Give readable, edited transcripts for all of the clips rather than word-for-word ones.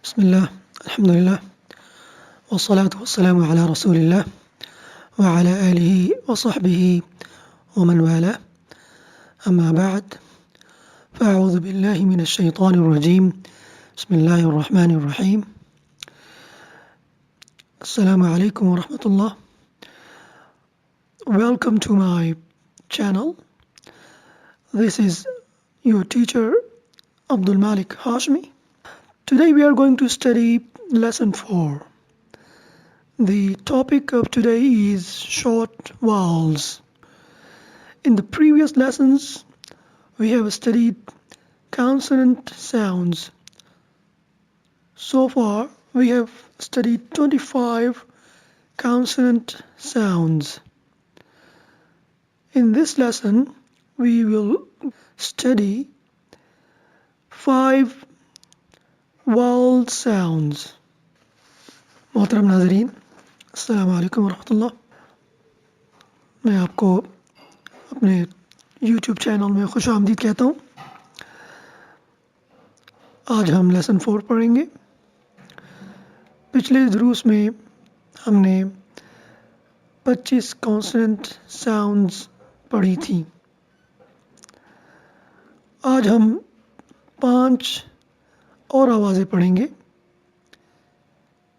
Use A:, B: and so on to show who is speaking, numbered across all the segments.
A: بسم الله الحمد لله والصلاة والسلام على رسول الله وعلى آله وصحبه ومن والاه أما بعد فأعوذ بالله من الشيطان الرجيم بسم الله الرحمن الرحيم السلام عليكم ورحمة الله. Welcome to my channel. This is your teacher Abdul Malik Hashmi. Today we are going to study lesson 4. The topic of today is short vowels. In the previous lessons we have studied consonant sounds. So far we have studied 25 consonant sounds. In this lesson we will study 5 vowel sounds. محترم ناظرین السلام علیکم ورحمۃ اللہ. میں آپ کو اپنے YouTube channel میں خوش آمدید کہتا ہوں. آج ہم لیسن 4 پڑھیں گے. پچھلے دروس میں ہم نے 25 کانسوننٹ ساؤنڈز پڑھی تھیں. آج ہم 5 اور آوازیں پڑھیں گے.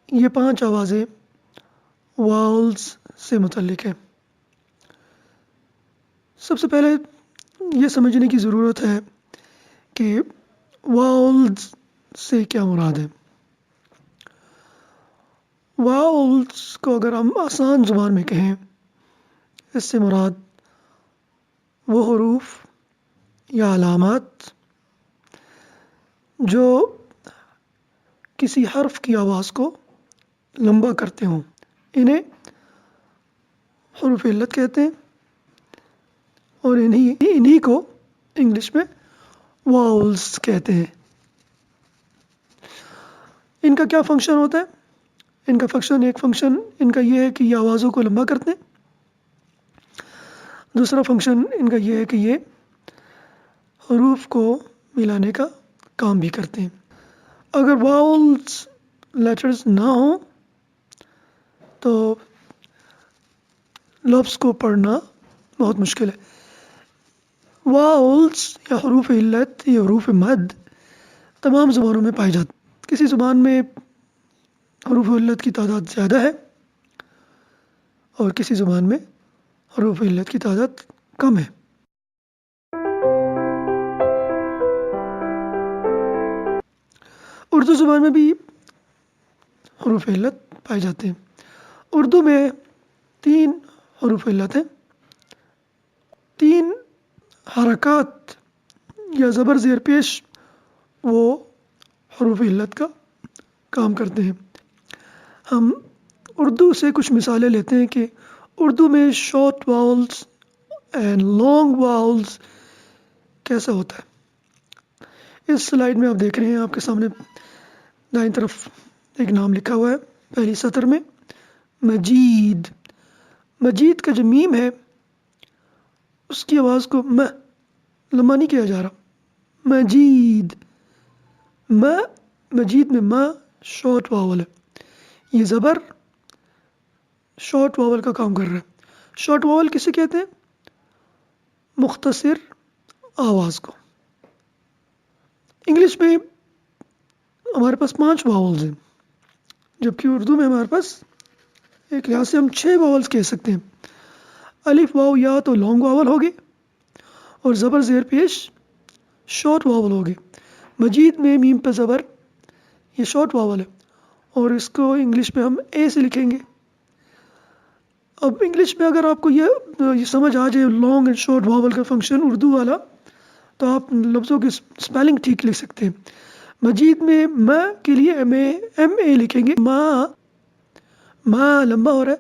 A: یہ 5 آوازیں واؤلز سے متعلق ہیں. سب سے پہلے یہ سمجھنے کی ضرورت ہے کہ واؤلز سے کیا مراد ہے. واؤلز کو اگر ہم آسان زبان میں کہیں، اس سے مراد وہ حروف یا علامات جو کسی حرف کی آواز کو لمبا کرتے ہوں، انہیں حروف علت کہتے ہیں، اور انہی کو انگلش میں واؤلز کہتے ہیں. ان کا کیا فنکشن ہوتا ہے؟ ایک فنکشن ان کا یہ ہے کہ یہ آوازوں کو لمبا کرتے ہیں. دوسرا فنکشن ان کا یہ ہے کہ یہ حروف کو ملانے کا کام بھی کرتے ہیں. اگر واؤلز لیٹرز نہ ہوں تو لفظ کو پڑھنا بہت مشکل ہے. واؤلز یا حروف علت یا حروف مد تمام زبانوں میں پائی جاتی. کسی زبان میں حروف علت کی تعداد زیادہ ہے اور کسی زبان میں حروف علت کی تعداد کم ہے. اردو زبان میں بھی حروف علت پائے جاتے ہیں. اردو میں 3 حروف علت ہیں. 3 حرکات یا زبر زیر پیش وہ حروف علت کا کام کرتے ہیں. ہم اردو سے کچھ مثالیں لیتے ہیں کہ اردو میں شارٹ واؤلز اینڈ لانگ واؤلز کیسا ہوتا ہے. اس سلائیڈ میں آپ دیکھ رہے ہیں، آپ کے سامنے دائیں طرف ایک نام لکھا ہوا ہے پہلی سطر میں، مجید. مجید کا جو میم ہے اس کی آواز کو لمبا نہیں کیا جا رہا. مجید مجید میں شارٹ واول ہے. یہ زبر شارٹ واول کا کام کر رہا ہے. شارٹ واول کسے کہتے ہیں؟ مختصر آواز کو. انگلش میں ہمارے پاس 5 واولز ہیں، جبکہ اردو میں ہمارے پاس ایک لحاظ سے ہم 6 واولز کہہ سکتے ہیں. الف واو یا تو لانگ واول ہوگی اور زبر زیر پیش شارٹ واول ہوگی. مجید میں میم پہ زبر یہ شارٹ واول ہے اور اس کو انگلش میں ہم اے سے لکھیں گے. اب انگلش میں اگر آپ کو یہ سمجھ آ جائے لانگ اینڈ شارٹ واول کا فنکشن اردو والا، تو آپ لفظوں کی سپیلنگ ٹھیک لکھ سکتے ہیں. مجید میں کے لیے ایم اے لکھیں گے. ما لمبا ہو رہا ہے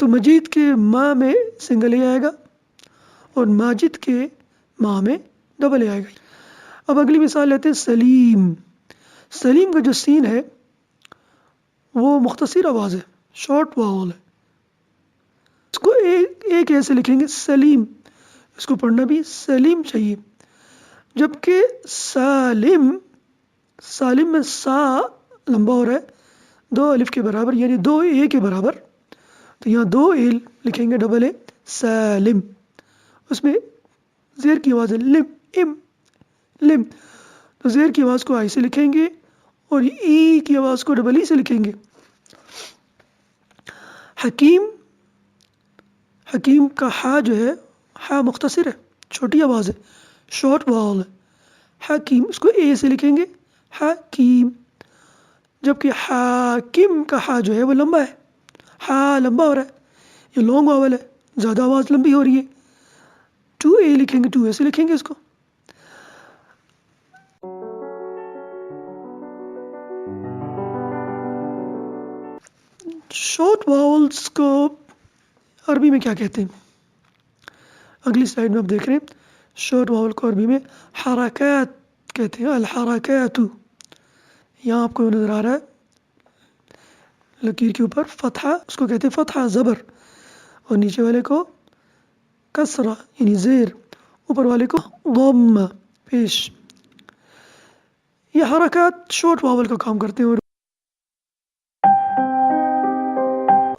A: تو مجید کے ما میں سنگل اے آئے گا اور ماجد کے ما میں ڈبل اے آئے گا. اب اگلی مثال لیتے ہیں سلیم. سلیم کا جو سین ہے وہ مختصر آواز ہے، شارٹ واول ہے. اس کو ایک ایسے لکھیں گے سلیم. اس کو پڑھنا بھی سلیم چاہیے. جبکہ سالم میں سا لمبا ہو رہا ہے 2 الف کے برابر یعنی 2 اے کے برابر، تو یہاں 2 اے لکھیں گے ڈبل اے سالم، اس میں زیر کی آواز ہے لم ام لم، تو زیر کی آواز کو آئی سے لکھیں گے اور ای کی آواز کو ڈبل ای سے لکھیں گے۔ حکیم، حکیم کا ہا جو ہے ہا مختصر ہے، چھوٹی آواز ہے، شارٹ واول ہے، حکیم اس کو اے سے لکھیں گے حکیم، جبکہ حاکم کا ہا جو ہے وہ لمبا ہے، ہا لمبا ہو رہا ہے، یہ لانگ واول ہے، زیادہ آواز لمبی ہو رہی ہے، 2 اے لکھیں گے 2 اے سے لکھیں گے اس کو۔ شارٹ واولز کو عربی میں کیا کہتے ہیں؟ اگلی سلائیڈ میں آپ دیکھ رہے ہیں شارٹ واول کو عربی میں حرکات کہتے ہیں، الحرکات، یہاں آپ کو نظر آ رہا ہے لکیر کے اوپر فتحہ، اس کو کہتے ہیں فتحہ زبر، اور نیچے والے کو کسرہ یعنی زیر، اوپر والے کو ضم پیش، یہ حرکات شارٹ واول کا کام کرتے ہیں۔ اور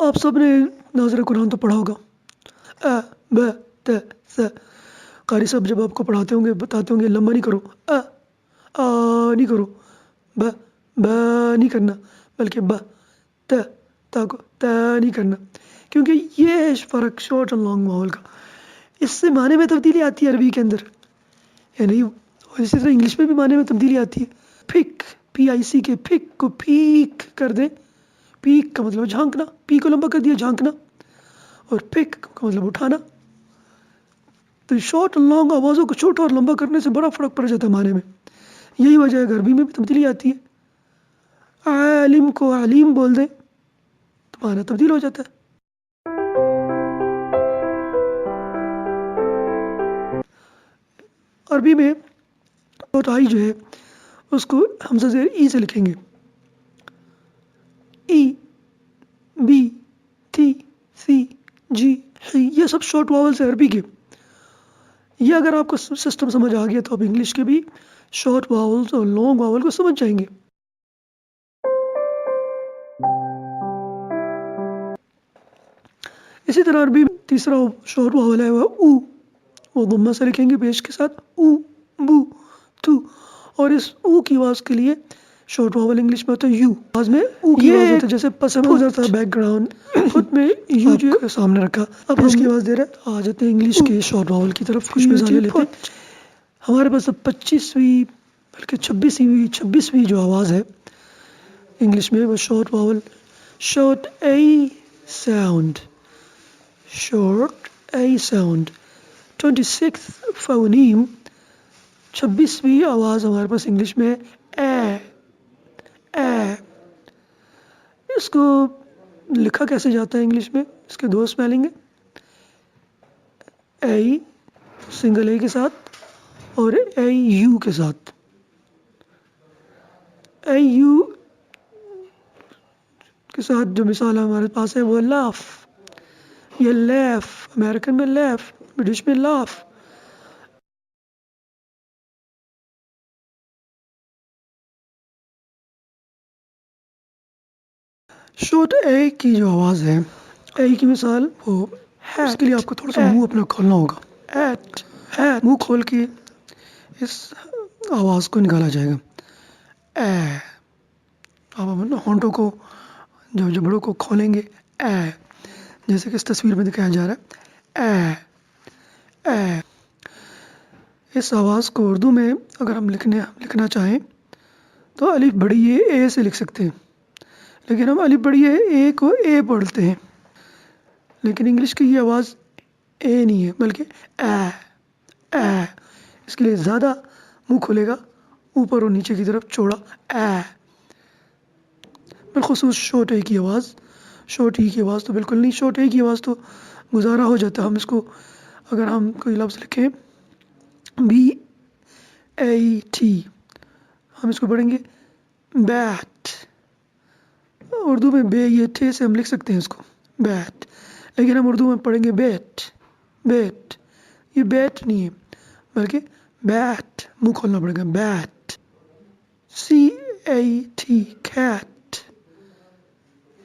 A: آپ سب نے ناظر قرآن تو پڑھا ہوگا، ا ب ت س، قاری صاحب جب آپ کو پڑھاتے ہوں گے بتاتے ہوں گے لمبا نہیں کرو، نہیں کرو، ب نہیں کرنا، بلکہ ب تا کو تا نہیں کرنا، کیونکہ یہ ہے فرق شارٹ اور لانگ واول کا، اس سے معنی میں تبدیلی آتی ہے عربی کے اندر، یعنی اسی طرح انگلش میں بھی معنی میں تبدیلی آتی ہے۔ پھک پی آئی سی کے پھک کو پیک کر دیں، پیک کا مطلب جھانکنا، پی کو لمبا کر دیا جھانکنا، اور پک کا مطلب اٹھانا، تو شارٹ اور لانگ آوازوں کو چھوٹا اور لمبا کرنے سے بڑا فرق پڑ جاتا ہے معنی میں، یہی وجہ ہے عربی میں بھی تبدیلی آتی ہے۔ عالم کو علیم بول دیں تو معنی تبدیل ہو جاتا ہے۔ عربی میں آئی جو ہے اس کو حمزہ زیر ای سے لکھیں گے، ای بی تی سی جی ہی، یہ سب شارٹ واولز ہیں عربی کے، یہ اگر آپ کو سسٹم سمجھ آ گیا تو آپ انگلش کے بھی شارٹ واولز اور لانگ واول کو سمجھ جائیں گے۔ اسی طرح عربی تیسرا شارٹ واول ہے وہ او، وہ ضمہ سے لکھیں گے پیش کے ساتھ، او بو تو، اور اس او کی آواز کے لیے شارٹ واول انگلش میں ہوتا ہے یو، آواز میں او کی آواز ہوتا ہے، جیسے پس منظر تھا بیک گراؤنڈ خود میں یو جو سامنے رکھا، اب اس کی آواز دے رہا ہے۔ آ جاتے ہیں انگلش کے شارٹ واول کی طرف، کچھ مثالیں لیتے ہیں۔ ہمارے پاس اب 25ویں بلکہ 26ویں جو آواز ہے انگلش میں وہ short vowel, short A sound, short A sound, 26 phoneme, 26ویں آواز ہمارے پاس انگلش میں اے، اے، اس کو لکھا کیسے جاتا ہے انگلش میں؟ اس کے 2 اسپیلنگ ہیں، اے سنگل اے کے ساتھ اور اے یو کے ساتھ، اے یو کے ساتھ جو مثال ہمارے پاس ہے وہ لاف، یہ لیف، امریکن میں لیف، برٹش میں لاف۔ شارٹ اے کی جو آواز ہے، اے کی مثال وہ ہے، اس کے لیے آپ کو تھوڑا سا منہ اپنا کھولنا ہوگا، ایٹ، منہ کھول کے اس آواز کو نکالا جائے گا، اے، آپ اپنے ہونٹوں کو جو جبڑوں کو کھولیں گے، اے، جیسے کہ اس تصویر میں دکھایا جا رہا ہے، اے، اے۔ اس آواز کو اردو میں اگر ہم لکھنا چاہیں تو الف بڑی اے سے لکھ سکتے ہیں، لیکن ہم الف بڑی اے کو اے پڑھتے ہیں، لیکن انگلش کی یہ آواز اے نہیں ہے بلکہ اے، اے، اس کے لیے زیادہ منہ کھلے گا، اوپر اور نیچے کی طرف چوڑا، اے، بالخصوص شارٹ اے کی آواز، شارٹ ای کی آواز تو بالکل نہیں، شارٹ اے کی آواز تو گزارا ہو جاتا ہے۔ ہم اس کو اگر ہم کوئی لفظ لکھیں بی اے ٹی، ہم اس کو پڑھیں گے بیٹ، اردو میں بے یہ ٹھے سے ہم لکھ سکتے ہیں اس کو بیٹ، لیکن ہم اردو میں پڑھیں گے بیٹ، بیٹ، یہ بیٹ نہیں ہے بلکہ بیٹ، منہ کھولنا پڑے گا، بیٹ، سی A-T cat.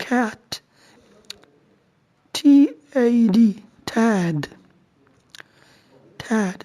A: cat, T-A-D tad, tad,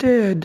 A: ted,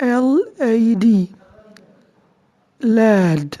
A: L-A-D lad,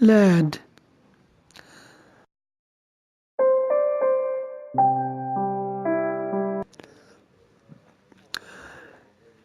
A: lad।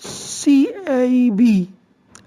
A: CAB,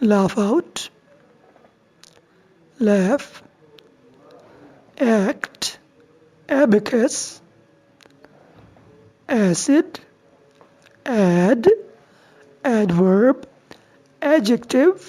A: laugh out, laugh, act, abacus, acid, add, adverb, adjective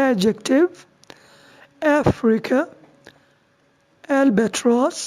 A: adjective, Africa, albatross,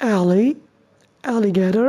A: alley, alligator,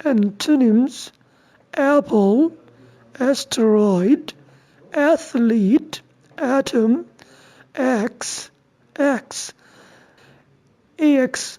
A: antonyms, apple, asteroid, athlete, atom, axe, axe, AX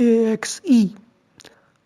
A: AXE।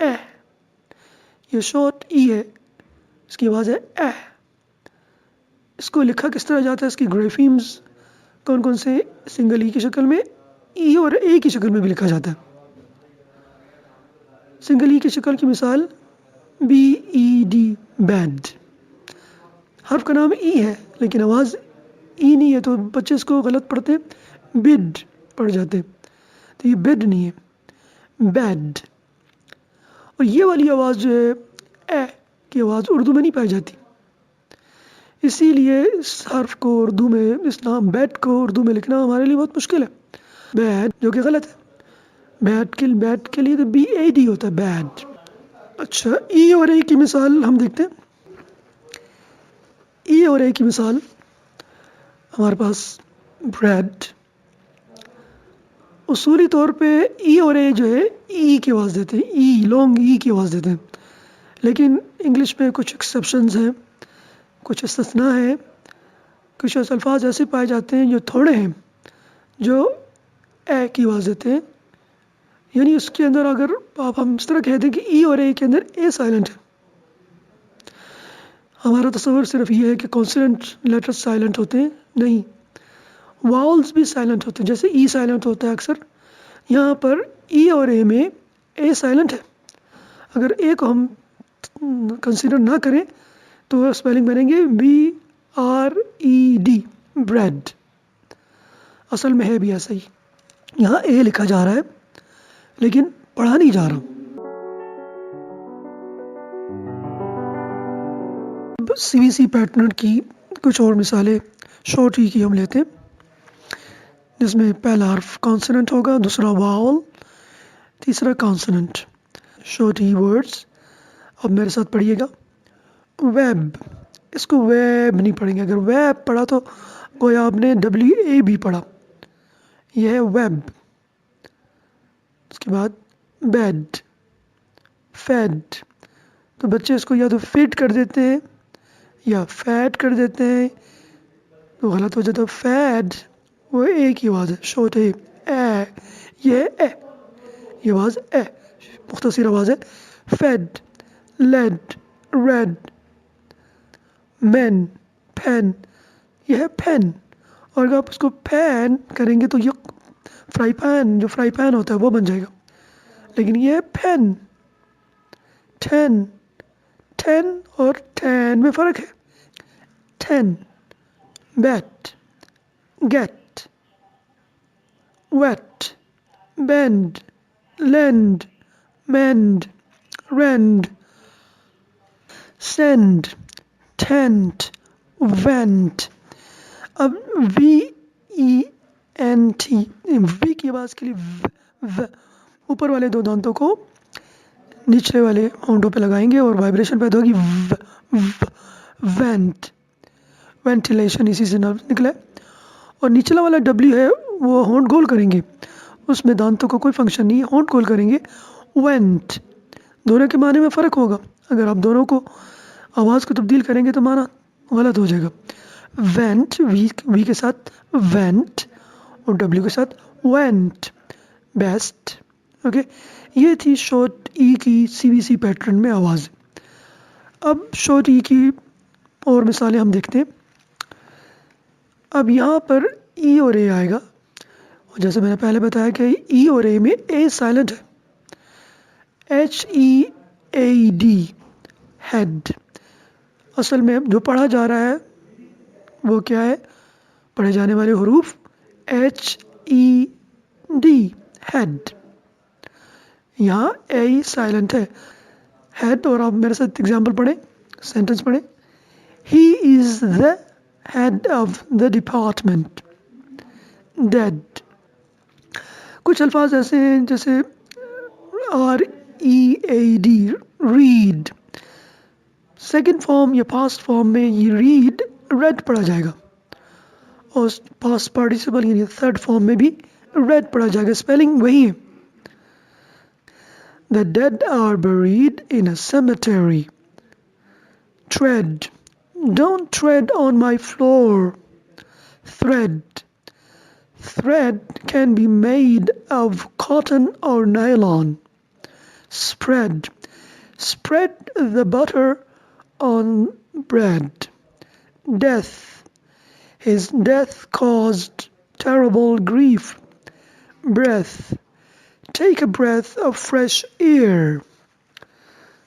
A: اے. یہ short ای ہے، اس کی آواز ہے اے. اس کو لکھا کس طرح جاتا ہے؟ اس کی گرافیمز کون کون سے؟ سنگل ای کی شکل میں، ای اور اے کی شکل میں بھی لکھا جاتا ہے. سنگل ای کی شکل کی مثال بی ای ڈی، بیڈ. حرف کا نام ای ہے لیکن آواز ای نہیں ہے، تو بچے اس کو غلط پڑھتے ہیں، بڈ پڑھ جاتے ہیں. تو یہ بڈ نہیں ہے، بیڈ. اور یہ والی آواز جو ہے اے کی آواز اردو میں نہیں پائی جاتی، اسی لیے اس حرف کو اردو میں، اس نام بیڈ کو اردو میں لکھنا ہمارے لیے بہت مشکل ہے. بیڈ جو کہ غلط ہے، بیڈ کے لیے تو بی اے ڈی ہوتا ہے، بیڈ. اچھا، ای اور اے کی مثال ہم دیکھتے ہیں. ای اور اے کی مثال ہمارے پاس بریڈ. اصولی طور پہ ای اور اے جو ہے ای کی آواز دیتے ہیں، ای لانگ ای کی آواز دیتے ہیں. لیکن انگلش میں کچھ ایکسیپشنز ہیں، کچھ استثناء ہیں. کچھ الفاظ ایسے پائے جاتے ہیں جو تھوڑے ہیں جو اے کی آواز دیتے ہیں. یعنی اس کے اندر اگر ہم اس طرح کہہ دیں کہ ای اور اے کے اندر اے سائلنٹ ہے، ہمارا تصور صرف یہ ہے کہ کانسوننٹ لیٹر سائلنٹ ہوتے ہیں. نہیں، واؤلز بھی سائلنٹ ہوتے ہیں، جیسے ای سائلنٹ ہوتا ہے اکثر. یہاں پر ای اور اے میں اے سائلنٹ ہے. اگر اے کو ہم کنسیڈر نہ کریں تو اسپیلنگ بنیں گے B R E D, bread. اصل میں ہے بھی ایسا ہی، یہاں اے لکھا جا رہا ہے لیکن پڑھا نہیں جا رہا. سی بی سی پیٹرن کی کچھ اور مثالیں شارٹ ای کی ہم لیتے ہیں، جس میں پہلا حرف کانسوننٹ ہوگا، دوسرا واول، تیسرا کانسوننٹ. شارٹ ای ورڈز اب میرے ساتھ پڑھیے گا. ویب، اس کو ویب نہیں پڑھیں گے. اگر ویب پڑھا تو گویا آپ نے ڈبلیو اے بھی پڑھا. یہ ہے ویب. اس کے بعد بیڈ، فیڈ. تو بچے اس کو یا تو فیڈ کر دیتے ہیں یا فیٹ کر دیتے ہیں، تو غلط ہو جاتا. فیڈ وہ اے کی آواز ہے، شارٹ اے. اے، یہ ہے اے، یہ آواز اے، مختصر آواز ہے. Fed, led, red. Men, pen, یہ ہے پین. اور اگر آپ اس کو پین کریں گے تو یہ فرائی پین، جو فرائی پین ہوتا ہے وہ بن جائے گا. لیکن یہ ہے پین. ٹین، ٹین اور ٹین میں فرق ہے. Ten. Bet, get, wet, bend, land, mend, rend. Send, tent, went. اب وی ای این ٹی، وی کی آواز کے لیے و، اوپر والے دو دانتوں کو نچلے والے ہونٹوں پہ لگائیں گے اور وائبریشن پیدا ہوگی. وینٹ، وینٹیلیشن اسی سے نکلا ہے. اور نچلا والا ڈبلیو ہے وہ ہونٹ گول کریں گے، اس میں دانتوں کا کوئی فنکشن نہیں ہے، ہونٹ گول کریں گے. وینٹ. دونوں کے معنی میں فرق ہوگا، اگر آپ دونوں کو آواز کو تبدیل کریں گے تو معنی غلط ہو جائے گا. وینٹ، وی کے ساتھ وینٹ اور ڈبلیو کے ساتھ وینٹ. بیسٹ. اوکے، یہ تھی شارٹ ای کی سی بی سی پیٹرن میں آواز. اب شارٹ ای کی اور مثالیں ہم دیکھتے ہیں. اب یہاں پر ای اور اے آئے گا، جیسے میں نے پہلے بتایا کہ ای اور اے میں اے سائلنٹ ہے. H E A D, head. اصل میں جو پڑھا جا رہا ہے وہ کیا ہے؟ پڑھے جانے والے حروف ایچ ای ڈی، ہیڈ. یہاں اے سائلنٹ ہے. ہیڈ. اور آپ میرے ساتھ ایگزامپل پڑھیں، سینٹنس پڑھیں. He is the head of the department. Dead. کچھ الفاظ ایسے ہیں جیسے R E A D, read. Second form یا پاسٹ فارم میں یہ ریڈ ریڈ پڑھا جائے گا، اور پاسٹ پارٹیسپل یعنی تھرڈ فارم میں بھی ریڈ پڑھا جائے گا. اسپیلنگ وہی ہے. The dead are buried in a cemetery. Tread. Don't tread on my floor. Thread. Thread can be made of cotton or nylon. Spread. spread the butter on bread. Death. His death caused terrible grief. Breath. Take a breath of fresh air.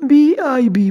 A: BIB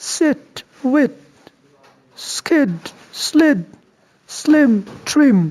A: sit, wit, skid, slid, slim, trim.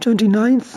A: 29th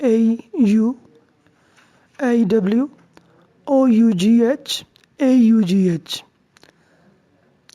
A: AU, AW, OUGH, AUGH.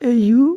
A: AU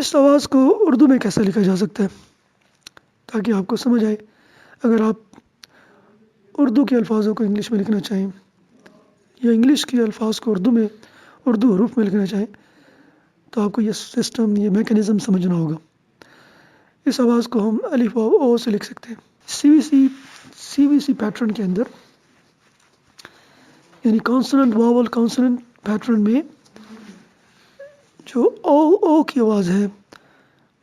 A: اس آواز کو اردو میں کیسے لکھا جا سکتا ہے تاکہ آپ کو سمجھ آئے. اگر آپ اردو کے الفاظوں کو انگلش میں لکھنا چاہیں یا انگلش کے الفاظ کو اردو میں اردو حروف میں لکھنا چاہیں تو آپ کو یہ سسٹم یہ میکانزم سمجھنا ہوگا. اس آواز کو ہم الف و او سے لکھ سکتے ہیں. سی وی سی پیٹرن کے اندر یعنی کانسوننٹ واول کانسوننٹ پیٹرن میں جو او کی آواز ہے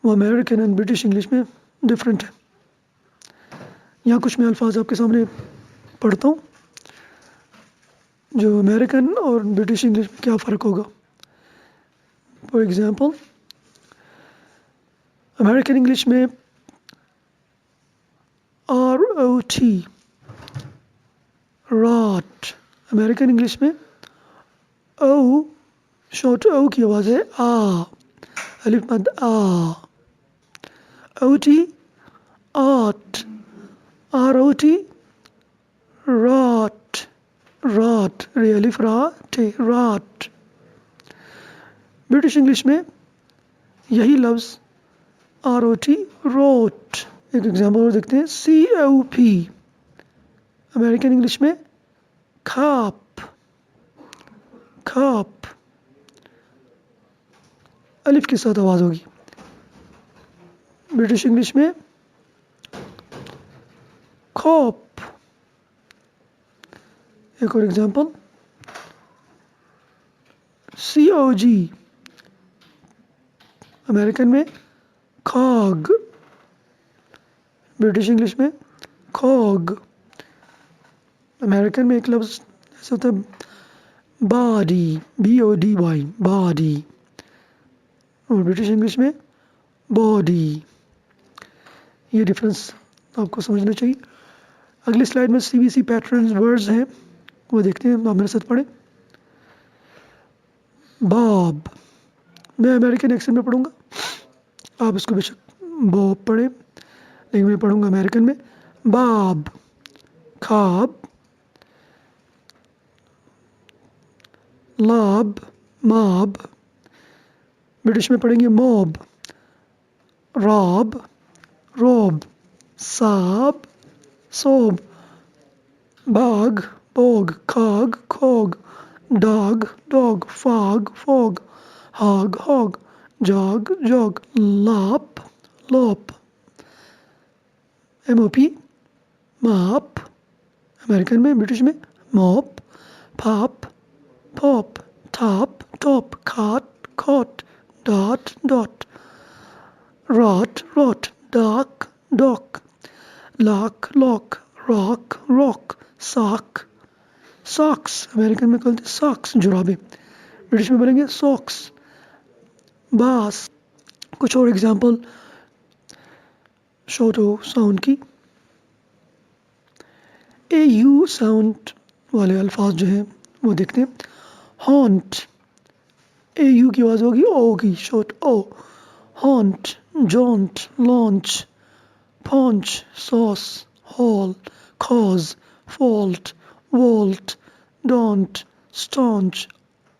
A: وہ امریکن اینڈ برٹش انگلش میں ڈفرینٹ ہے. یہاں کچھ میں الفاظ آپ کے سامنے پڑھتا ہوں جو امریکن اور برٹش انگلش میں کیا فرق ہوگا. فار ایگزامپل امریکن انگلش میں ROT رات. امریکن انگلش میں او شارٹ او کی آواز ہے الف مد OT آٹ ROT رات رات ری الف را ٹے رات. برٹش انگلش میں یہی لفظ ROT روٹ. ایک ایگزامپل اور دیکھتے ہیں COP امریکن انگلش میں کھاپ کھاپ الف کے ساتھ آواز ہوگی. برٹش انگلش میں کھوپ. ایک اور ایگزامپل COG امریکن میں کھاگ. برٹش انگلش میں کھوگ. امریکن میں ایک لفظ ایسا ہوتا ہے باڈی BODY باڈی اور برٹش انگلش میں باڈی. یہ ڈفرینس آپ کو سمجھنا چاہیے. اگلی سلائیڈ میں CVC پیٹرنز ورڈز ہیں وہ دیکھتے ہیں. آپ میرے ساتھ پڑھیں. باب میں امریکن ایکسنٹ میں پڑھوں گا آپ اس کو بے شک باب پڑھیں لیکن میں پڑھوں گا امریکن میں. باب خواب لاب ماب. برٹش میں پڑھیں گے موب راب روب sob sob bog bog cog cog dog dog fog fog hog hog jog jog lop lop MOP mop. American میں برٹش میں mop pop pop top top cot cot dot dot rot rot dock dock lock لوک rock روک ساک socks. American میں کہتے ہیں socks جرابیں. British میں بولیں گے ساکس باس. کچھ اور ایگزامپل شارٹ او ساؤنڈ کی. AU ساؤنڈ والے الفاظ جو ہیں وہ دیکھتے ہیں. ہانٹ AU کی آواز ہوگی او کی short O. Haunt jaunt launch paunch sauce haul cause fault vault daunt staunch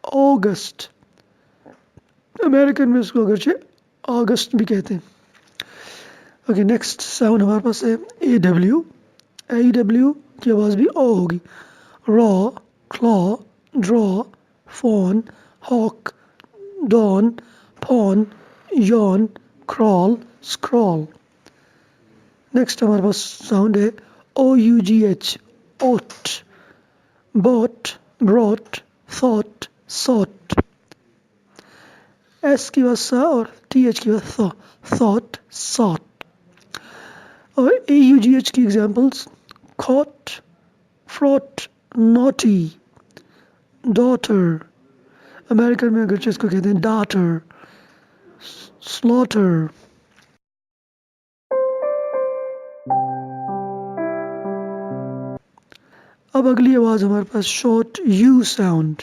A: August. American میں اس کو اگرچہ آگسٹ بھی کہتے ہیں. اوکے نیکسٹ ساؤنڈ ہمارے پاس ہے AW کی آواز بھی او ہوگی. را کلا ڈرا فون ہاک ڈان فون یون کرال اسکرال. نیکسٹ ہمارے پاس ساؤنڈ ہے OUGH اوٹ بوٹ بروٹ تھوٹ سوٹ. S کی آواز سا اور TH کی آواز تھا تھوٹ ساٹ. اور AUGH کی examples caught fraught naughty daughter. American میں اگرچہ اس کو کہتے ہیں ڈاٹر سلاٹر. اب اگلی آواز ہمارے پاس short U sound.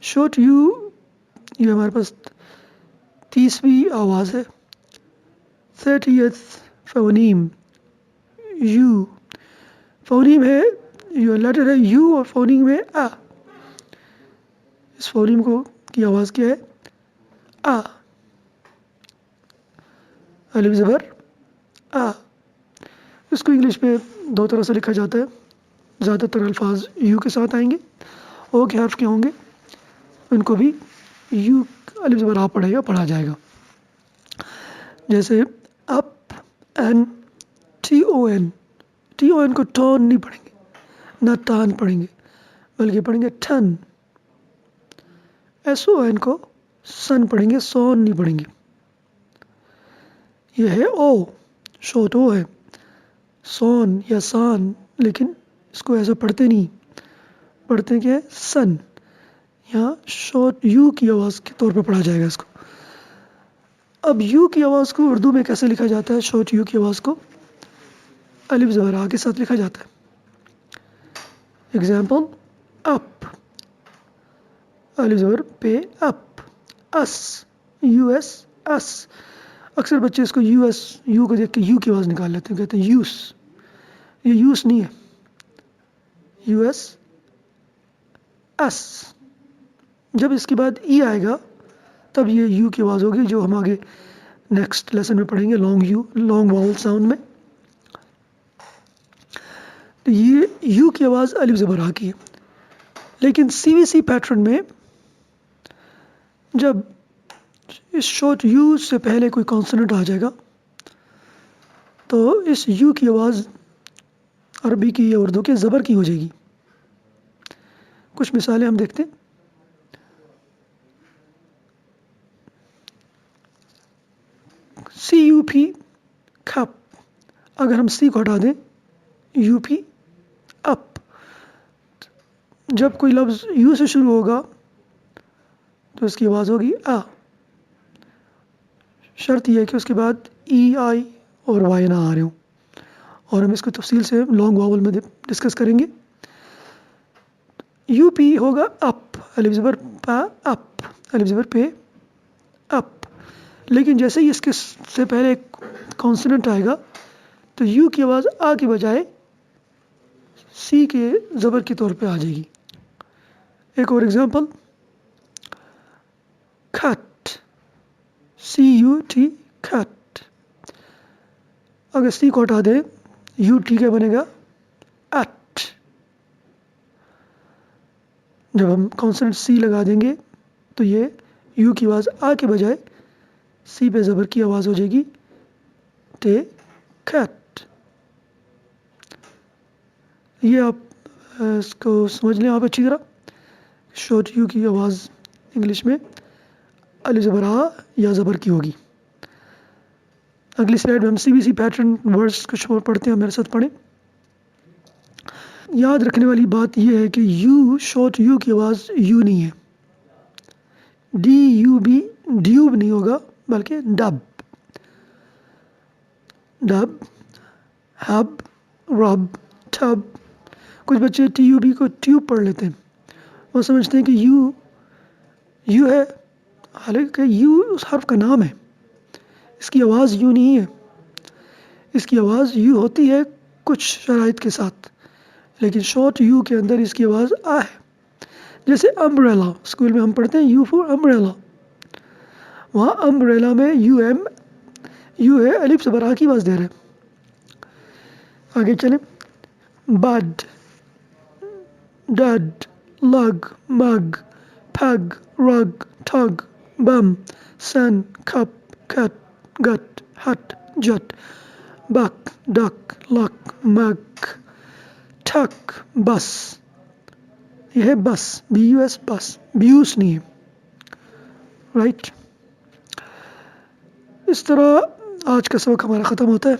A: Short U یہ ہمارے پاس 30ویں آواز ہے. 30th phoneme you. فونیم ہے یہ لیٹر ہے یو اور فونیم ہے آ. اس فونیم کو کی آواز کیا ہے آ. الف زبر آ. اس کو انگلش میں دو طرح سے لکھا جاتا ہے. زیادہ تر الفاظ یو کے ساتھ آئیں گے. او کے حرف کے ہوں گے ان کو بھی یو الف زبر آ پڑھا جائے گا. جیسے اپ این ٹی او این کو ٹون نہیں پڑھیں گے, نہ ٹان پڑھیں گے, بلکہ پڑھیں گے ٹھن. ایس او این کو سن پڑھیں گے, سون نہیں پڑھیں گے. یہ ہے او, شورٹ او ہے, سون یا سان, لیکن اس کو ایسا پڑھتے نہیں, پڑھتے کیا ہے سن. یہاں شورٹ یو کی آواز کے طور پہ پڑھا جائے گا اس کو. اب یو کی آواز کو اردو میں کیسے لکھا جاتا ہے؟ شورٹ یو کی آواز کو الف زبر آ کے ساتھ لکھا جاتا ہے. اگزامپل اپ, الف زبر پہ اپ. اس, یو ایس اس. اکثر بچے اس کو یو کو دیکھ کے یو کی آواز نکال لیتے ہیں, کہتے ہیں یوس. یہ یوس نہیں ہے, یو ایس اس. جب اس کے بعد ای آئے گا تب یہ یو کی آواز ہوگی, جو ہم آگے نیکسٹ لیسن میں پڑھیں گے, لانگ واؤل ساؤنڈ میں. تو یہ یو کی آواز الف زبر آ کی ہے. لیکن سی وی سی پیٹرن میں جب اس شارٹ یو سے پہلے کوئی کانسوننٹ آ جائے گا تو اس یو کی آواز عربی کی یا اردو کے زبر کی ہو جائے گی. کچھ مثالیں ہم دیکھتے ہیں. سی یو پی کھپ, اگر ہم سی کو ہٹا دیں یو پی اپ, جب کوئی لفظ یو سے شروع ہوگا تو اس کی آواز ہوگی آ. شرط یہ ہے کہ اس کے بعد ای آئی اور وائی نہ آ رہے ہوں, اور ہم اس کو تفصیل سے لانگ واول میں ڈسکس کریں گے. یو پی ہوگا اپ, الف زبر پا اپ, الف زبر پہ اپ. لیکن جیسے ہی اس کے سے پہلے ایک کانسوننٹ آئے گا تو یو کی آواز آ کے بجائے سی کے زبر کے طور پہ آ جائے گی. ایک اور ایگزامپل کھٹ, سی یو ٹی کھٹ. اگر سی کو ہٹا دیں یو ٹی کیا بنے گا اٹ. جب ہم کانسوننٹ سی لگا دیں گے تو یہ یو کی آواز آ کے بجائے سی پہ زبر کی آواز ہو جائے گی ٹے کھٹ. یہ آپ اس کو سمجھ لیں آپ اچھی طرح. شارٹ یو کی آواز انگلش میں الف زبر آ یا زبر کی ہوگی. اگلی سلائڈ میں ہم C B C pattern words کچھ اور پڑھتے ہیں, میرے ساتھ پڑھیں. یاد رکھنے والی بات یہ ہے کہ یو, شارٹ یو کی آواز یو نہیں ہے. ڈی یو بی ڈیوب نہیں ہوگا بلکہ ڈب. ڈب, ہب, رب, ٹھب. کچھ بچے ٹی یو بی کو ٹیوب پڑھ لیتے ہیں, وہ سمجھتے ہیں کہ یو ہے, حالانکہ یو اس حرف کا نام ہے, اس کی آواز یو نہیں ہے. اس کی آواز یو ہوتی ہے کچھ شرائط کے ساتھ, لیکن شارٹ یو کے اندر اس کی آواز آ ہے. جیسے امبریلا, اسکول میں ہم پڑھتے ہیں یو فور امبریلا, وہاں امبریلا میں یو ہے الف زبر آ کی آواز دے رہے ہیں. آگے چلیں. بڈ, ڈڈ, لگ, مگ, پھگ, رگ, ٹھگ, بم, سن, کھپ, کھٹ, گٹ, ہٹ, جٹ, بک, ڈک, لک, مگ, ٹھک, بس. یہ ہے بس, بی یو ایس, بس, بیوس نہیں ہے. رائٹ. اس طرح آج کا سبق ہمارا ختم ہوتا ہے.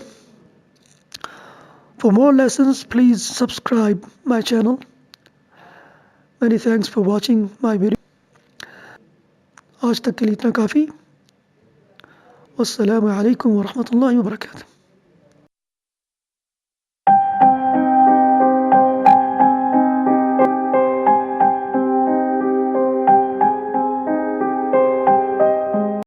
A: For more lessons, please subscribe my channel. Many thanks for watching my video. آج تک کے لیے اتنا کافی. والسلام علیکم ورحمۃ اللہ وبرکاتہ.